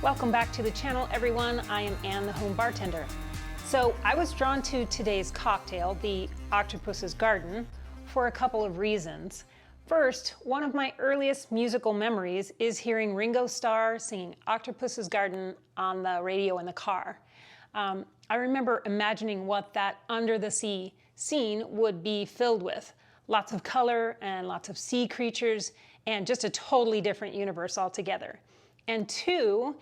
Welcome back to the channel, everyone. I am Anne, the home bartender. So I was drawn to today's cocktail, the Octopus's Garden, for a couple of reasons. First, one of my earliest musical memories is hearing Ringo Starr singing Octopus's Garden on the radio in the car. I remember imagining what that under the sea scene would be filled with. Lots of color and lots of sea creatures and just a totally different universe altogether. And two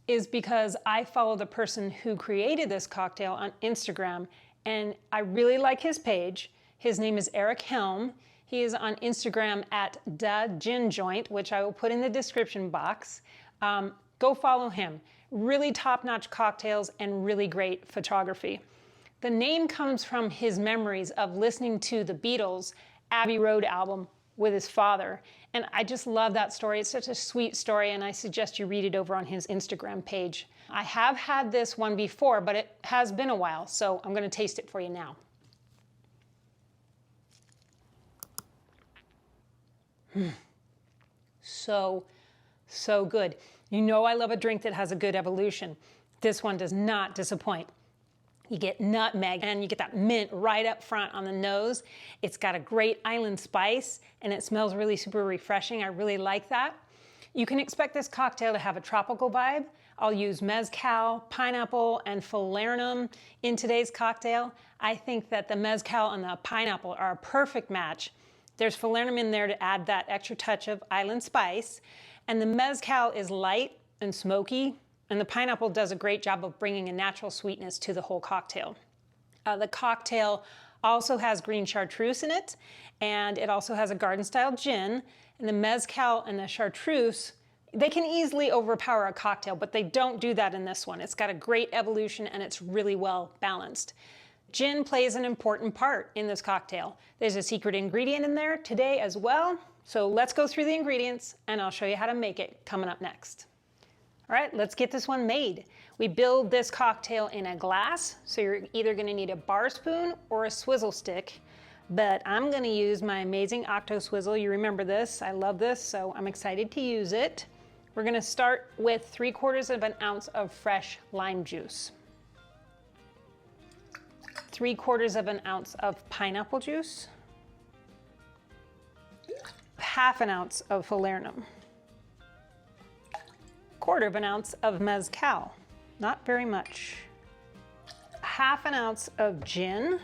is because I follow the person who created this cocktail on Instagram, and I really like his page. His name is Hjelm. He is on Instagram at Da Gin Joint, which I will put in the description box. Go follow him. Really top-notch cocktails and really great photography. The name comes from his memories of listening to the Beatles' Abbey Road album with his father. And I just love that story. It's such a sweet story, and I suggest you read it over on his Instagram page. I have had this one before, but it has been a while, so I'm gonna taste it for you now. So good. You know I love a drink that has a good evolution. This one does not disappoint. You get nutmeg and you get that mint right up front on the nose. It's got a great island spice and it smells really super refreshing. I really like that. You can expect this cocktail to have a tropical vibe. I'll use Mezcal, pineapple, and Falernum in today's cocktail. I think that the Mezcal and the pineapple are a perfect match. There's Falernum in there to add that extra touch of island spice. And the Mezcal is light and smoky. And the pineapple does a great job of bringing a natural sweetness to the whole cocktail. The cocktail also has green Chartreuse in it, and it also has a garden-style gin. And the Mezcal and the Chartreuse, they can easily overpower a cocktail, but they don't do that in this one. It's got a great evolution, and it's really well balanced. Gin plays an important part in this cocktail. There's a secret ingredient in there today as well. So let's go through the ingredients, and I'll show you how to make it coming up next. All right, let's get this one made. We build this cocktail in a glass, so you're either gonna need a bar spoon or a swizzle stick, but I'm gonna use my amazing Octo Swizzle. You remember this, I love this, so I'm excited to use it. We're gonna start with 3/4 of an ounce of fresh lime juice, 3/4 of an ounce of pineapple juice, 1/2 ounce of Falernum, 1/4 ounce of Mezcal, not very much, 1/2 ounce of gin,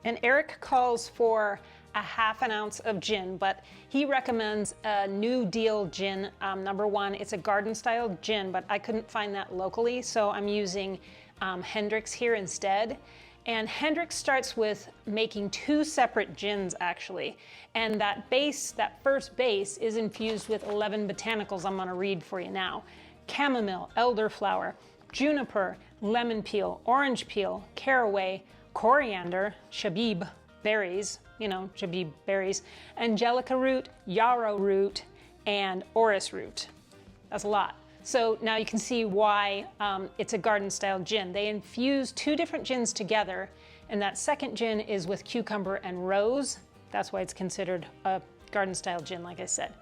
and Eric calls for 1/2 ounce of gin, but he recommends a New Deal gin, #1. It's a garden style gin, but I couldn't find that locally, so I'm using Hendrick's here instead. And Hendrick's starts with making 2 separate gins actually. And that base, that first base, is infused with 11 botanicals I'm gonna read for you now. Chamomile, elderflower, juniper, lemon peel, orange peel, caraway, coriander, shabib berries, shabib berries, angelica root, yarrow root, and orris root. That's a lot. So now you can see why it's a garden style gin. They infuse 2 different gins together, and that second gin is with cucumber and rose. That's why it's considered a garden style gin, like I said.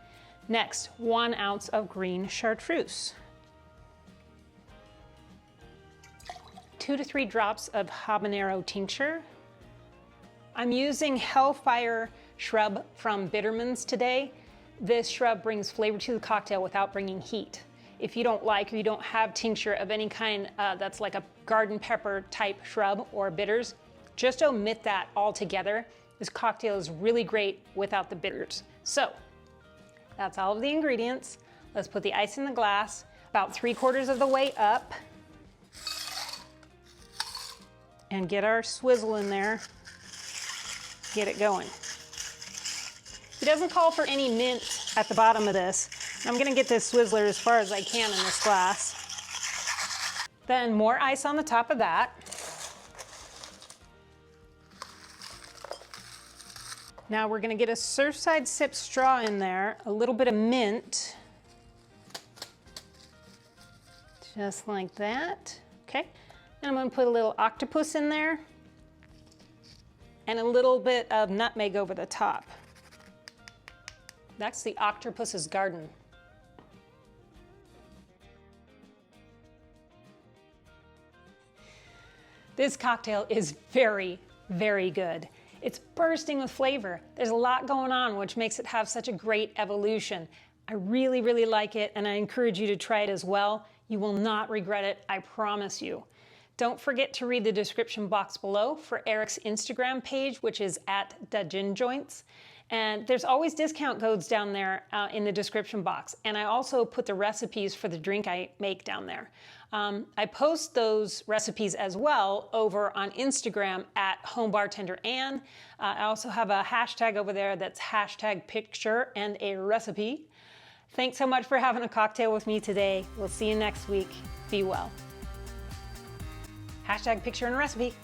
Next, 1 ounce of green Chartreuse, 2 to 3 drops of Habanero tincture. I'm using Hellfire Shrub from Bitterman's today. This shrub brings flavor to the cocktail without bringing heat. If you don't like or you don't have tincture of any kind that's like a garden pepper type shrub or bitters, just omit that altogether. This cocktail is really great without the bitters. So that's all of the ingredients. Let's put the ice in the glass, about 3/4 of the way up, and get our swizzle in there, get it going. He doesn't call for any mint at the bottom of this. I'm gonna get this Swizzler as far as I can in this glass. Then more ice on the top of that. Now we're gonna get a Surfside Sip straw in there, a little bit of mint. Just like that, okay? And I'm gonna put a little Octopus in there and a little bit of nutmeg over the top. That's the Octopus's Garden. This cocktail is very, very good. It's bursting with flavor. There's a lot going on, which makes it have such a great evolution. I really, really like it, and I encourage you to try it as well. You will not regret it, I promise you. Don't forget to read the description box below for Eric's Instagram page, which is @DaGinJoints. And there's always discount codes down there in the description box. And I also put the recipes for the drink I make down there. I post those recipes as well over on Instagram @HomeBartenderAnn. I also have a hashtag over there that's #picture_and_a_recipe. Thanks so much for having a cocktail with me today. We'll see you next week. Be well. #picture and recipe.